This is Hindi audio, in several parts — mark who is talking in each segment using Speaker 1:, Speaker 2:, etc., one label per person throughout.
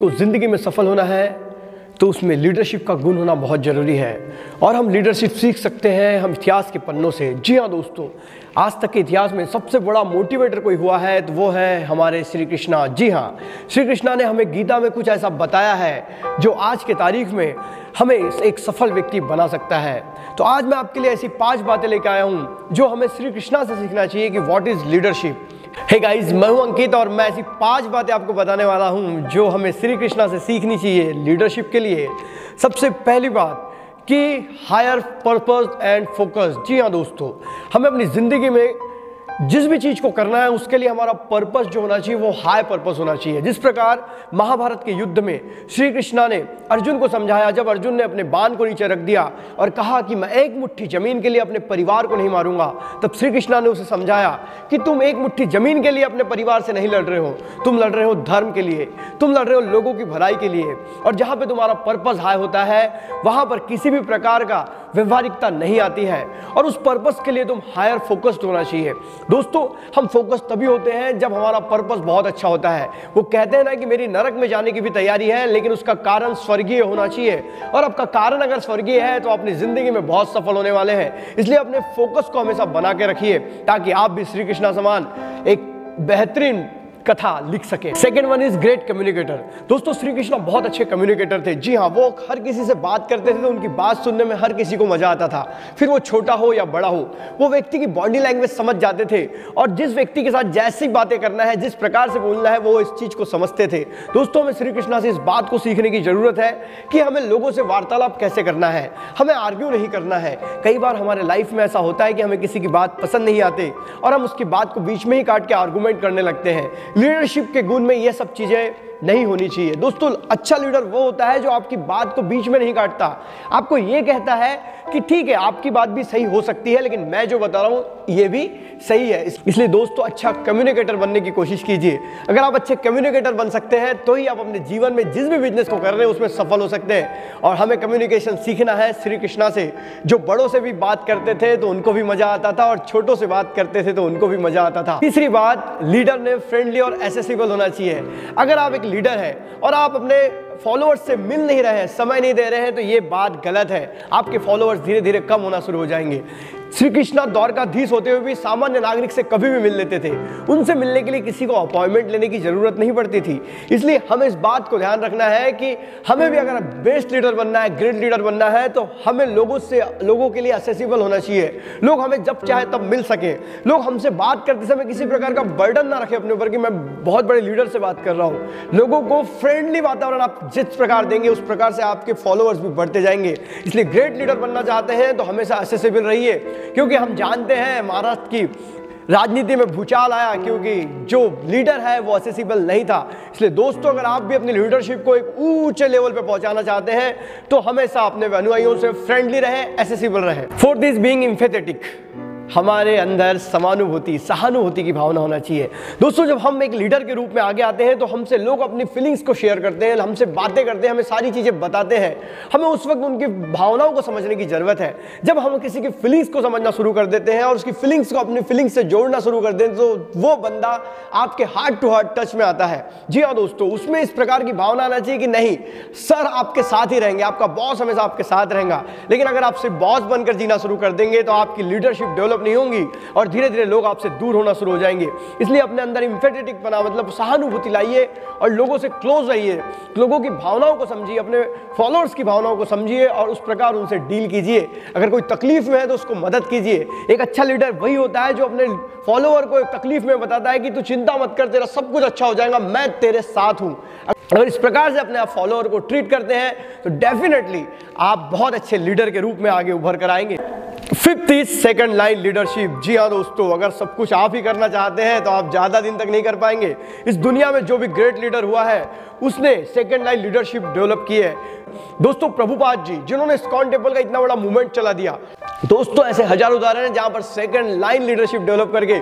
Speaker 1: तो ज़िंदगी में सफल होना है तो उसमें लीडरशिप का गुण होना बहुत ज़रूरी है और हम लीडरशिप सीख सकते हैं हम इतिहास के पन्नों से। जी हाँ दोस्तों, आज तक के इतिहास में सबसे बड़ा मोटिवेटर कोई हुआ है तो वो है हमारे श्री कृष्णा। जी हाँ, श्री कृष्णा ने हमें गीता में कुछ ऐसा बताया है जो आज के तारीख में हमें एक सफल व्यक्ति बना सकता है। तो आज मैं आपके लिए ऐसी 5 बातें लेकर आया हूँ जो हमें श्री कृष्णा से सीखना चाहिए कि what is leadership. Hey guys, मैं हूं अंकित और मैं ऐसी 5 बातें आपको बताने वाला हूं जो हमें श्री कृष्णा से सीखनी चाहिए लीडरशिप के लिए। सबसे पहली बात कि हायर पर्पस एंड फोकस। जी हाँ दोस्तों, हमें अपनी ज़िंदगी में जिस भी चीज़ को करना है उसके लिए हमारा पर्पस जो होना चाहिए वो हाई पर्पस होना चाहिए। जिस प्रकार महाभारत के युद्ध में श्री कृष्णा ने अर्जुन को समझाया, जब अर्जुन ने अपने बाण को नीचे रख दिया और कहा कि मैं एक मुट्ठी जमीन के लिए अपने परिवार को नहीं मारूंगा, तब श्री कृष्णा ने उसे समझाया कि तुम एक मुट्ठी जमीन के लिए अपने परिवार से नहीं लड़ रहे हो, तुम लड़ रहे हो धर्म के लिए, तुम लड़ रहे हो लोगों की भलाई के लिए। और जहाँ पे तुम्हारा पर्पस हाई होता है वहाँ पर किसी भी प्रकार का व्यवहारिकता नहीं आती है और उस पर्पस के लिए तुम हायर फोकस्ड होना चाहिए। दोस्तों, हम फोकस तभी होते हैं जब हमारा पर्पस बहुत अच्छा होता है। वो कहते हैं ना कि मेरी नरक में जाने की भी तैयारी है लेकिन उसका कारण स्वर्गीय होना चाहिए, और आपका कारण अगर स्वर्गीय है तो अपनी जिंदगी में बहुत सफल होने वाले हैं। इसलिए अपने फोकस को हमेशा बना के रखिए ताकि आप भी श्री कृष्णा समान एक बेहतरीन कथा लिख सके। Second one is great communicator. दोस्तों, श्री कृष्णा बहुत अच्छे कम्युनिकेटर थे। जी हाँ, वो हर किसी से बात करते थे तो उनकी बात सुनने में हर किसी को मजा आता था, फिर वो छोटा हो या बड़ा हो। वो व्यक्ति की बॉडी लैंग्वेज समझ जाते थे और जिस व्यक्ति के साथ जैसी बातें करना है, जिस प्रकार से बोलना है, वो इस चीज को समझते थे। दोस्तों, हमें श्री कृष्णा से इस बात को सीखने की जरूरत है कि हमें लोगों से वार्तालाप कैसे करना है, हमें आर्ग्यू नहीं करना है। कई बार हमारे लाइफ में ऐसा होता है कि हमें किसी की बात पसंद नहीं आती और हम उसकी बात को बीच में ही काट के आर्गूमेंट करने लगते हैं। लीडरशिप के गुण में ये सब चीजें नहीं होनी चाहिए। दोस्तों, अच्छा लीडर वो होता है जो आपकी बात को बीच में नहीं काटता, आपको ये कहता है कि ठीक है आपकी बात भी सही हो सकती है लेकिन मैं जो बता रहा हूं ये भी सही है। इसलिए दोस्तों, अच्छा कम्युनिकेटर बनने की कोशिश कीजिए। अगर आप अच्छे कम्युनिकेटर बन सकते हैं तो ही आप अपने जीवन में जिस भी बिजनेस को कर रहे हैं उसमें सफल हो सकते हैं। और हमें कम्युनिकेशन सीखना है श्री कृष्णा से, जो बड़ों से भी बात करते थे तो उनको भी मजा आता था और छोटों से बात करते थे तो उनको भी मजा आता था। तीसरी बात, लीडर ने फ्रेंडली और एसेसिबल होना चाहिए। अगर आप एक लीडर है और आप अपने फॉलोअर्स से मिल नहीं रहे हैं, समय नहीं दे रहे हैं, तो ये बात गलत है। आपके फॉलोअर्स धीरे धीरे कम होना शुरू हो जाएंगे। श्री कृष्णा द्वारकाधीश होते हुए भी सामान्य नागरिक से कभी भी मिल लेते थे। उनसे मिलने के लिए किसी को अपॉइंटमेंट लेने की जरूरत नहीं पड़ती थी। इसलिए हमें इस बात को ध्यान रखना है कि हमें भी अगर बेस्ट लीडर बनना है, ग्रेट लीडर बनना है, तो हमें लोगों के लिए एक्सेसिबल होना चाहिए। लोग हमें जब चाहे तब मिल सके। लोग हमसे बात करते समय किसी प्रकार का बर्डन ना रखे अपने ऊपर कि मैं बहुत बड़े लीडर से बात कर रहा हूँ। लोगों को फ्रेंडली वातावरण आप जिस प्रकार देंगे उस प्रकार से आपके फॉलोअर्स भी बढ़ते जाएंगे। इसलिए ग्रेट लीडर बनना चाहते हैं तो हमेशा एक्सेसिबल रहिए, क्योंकि हम जानते हैं महाराष्ट्र की राजनीति में भूचाल आया क्योंकि जो लीडर है वो एक्सेसिबल नहीं था। इसलिए दोस्तों, अगर आप भी अपनी लीडरशिप को एक ऊंचे लेवल पे पहुंचाना चाहते हैं तो हमेशा अपने अनुयायियों से फ्रेंडली रहे, एक्सेसिबल रहे। Fourth is being empathetic. हमारे अंदर समानुभूति, सहानुभूति की भावना होना चाहिए। दोस्तों, जब हम एक लीडर के रूप में आगे आते हैं तो हमसे लोग अपनी फीलिंग्स को शेयर करते हैं, हमसे बातें करते हैं, हमें सारी चीज़ें बताते हैं। हमें उस वक्त उनकी भावनाओं को समझने की ज़रूरत है। जब हम किसी की फीलिंग्स को समझना शुरू कर देते हैं और उसकी फीलिंग्स को अपनी फीलिंग्स से जोड़ना शुरू कर देते हैं तो वो बंदा आपके हार्ट टू हार्ट टच में आता है। जी हाँ दोस्तों, उसमें इस प्रकार की भावना आना चाहिए कि नहीं, सर आपके साथ ही रहेंगे, आपका बॉस हमेशा आपके साथ रहेगा। लेकिन अगर आप सिर्फ बॉस बनकर जीना शुरू कर देंगे तो आपकी लीडरशिप डेवलप नहीं होंगी और धीरे धीरे लोग आपसे दूर होना शुरू हो जाएंगे। इसलिए अपने अंदर एम्पैथेटिक बना, मतलब सहानुभूति लाइए और लोगों से क्लोज रहिए। लोगों की भावनाओं को समझिए, अपने फॉलोअर्स की भावनाओं को समझिए और उस प्रकार उनसे डील कीजिए। अगर कोई तकलीफ में है तो उसको मदद कीजिए। एक अच्छा लीडर वही होता है जो अपने फॉलोअर को एक तकलीफ में बताता है कि तू चिंता मत कर, तेरा सब कुछ अच्छा हो जाएगा, मैं तेरे साथ हूं। अगर इस प्रकार से अपने आप फॉलोअर को ट्रीट करते हैं तो डेफिनेटली आप बहुत अच्छे लीडर के रूप में आगे उभर कर आएंगे। Fifth is second line leadership. जी हाँ दोस्तों, अगर सब कुछ आप ही करना चाहते हैं तो आप ज्यादा दिन तक नहीं कर पाएंगे। इस दुनिया में जो भी ग्रेट लीडर हुआ है उसने सेकंड लाइन लीडरशिप डेवलप की है। दोस्तों, प्रभुपाद जी जिन्होंने इस्कॉन टेम्पल का इतना बड़ा मूवमेंट चला दिया, दोस्तों ऐसे हजारों उदाहरण हैं जहां पर सेकंड लाइन लीडरशिप डेवलप करके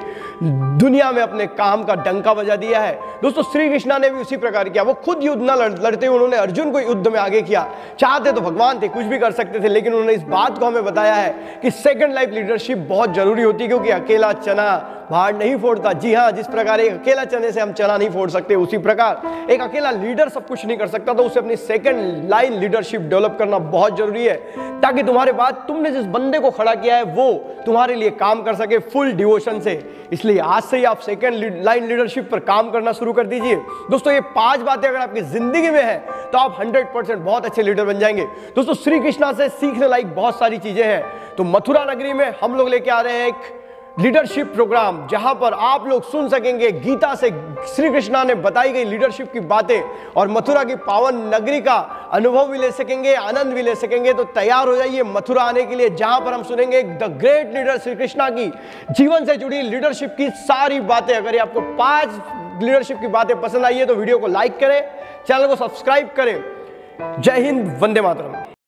Speaker 1: दुनिया में अपने काम का डंका बजा दिया है। दोस्तों, श्री कृष्णा ने भी उसी प्रकार किया। वो खुद युद्ध ना लड़ते हुए उन्होंने अर्जुन को युद्ध में आगे किया। चाहते तो भगवान थे, कुछ भी कर सकते थे, लेकिन उन्होंने इस बात को हमें बताया है कि सेकंड लाइफ लीडरशिप बहुत जरूरी होती है, क्योंकि अकेला चना भाड़ नहीं फोड़ता। जी हाँ, जिस प्रकार एक अकेला चने से हम चना नहीं फोड़ सकते, उसी प्रकार एक अकेला लीडर सब कुछ नहीं कर सकता। तो उसे अपनी सेकंड लाइन लीडरशिप डेवलप करना बहुत जरूरी है, ताकि तुम्हारे बाद तुमने जिस बंदे को खड़ा किया है वो तुम्हारे लिए काम कर सके फुल डिवोशन से। इसलिए आज से ही आप सेकंड लाइन लीडरशिप पर काम करना शुरू कर दीजिए। दोस्तों, ये 5 बातें अगर आपकी जिंदगी में है तो आप 100% बहुत अच्छे लीडर बन जाएंगे। दोस्तों, श्री कृष्णा से सीखने लायक बहुत सारी चीजें हैं। तो मथुरा नगरी में हम लोग लेके आ रहे हैं एक लीडरशिप प्रोग्राम, जहां पर आप लोग सुन सकेंगे गीता से श्री कृष्णा ने बताई गई लीडरशिप की बातें और मथुरा की पावन नगरी का अनुभव भी ले सकेंगे, आनंद भी ले सकेंगे। तो तैयार हो जाइए मथुरा आने के लिए, जहां पर हम सुनेंगे the great leader Shri Krishna की जीवन से जुड़ी लीडरशिप की सारी बातें। अगर ये आपको 5 लीडरशिप की बातें पसंद आई है तो वीडियो को लाइक करें, चैनल को सब्सक्राइब करें। जय हिंद, वंदे मातरम।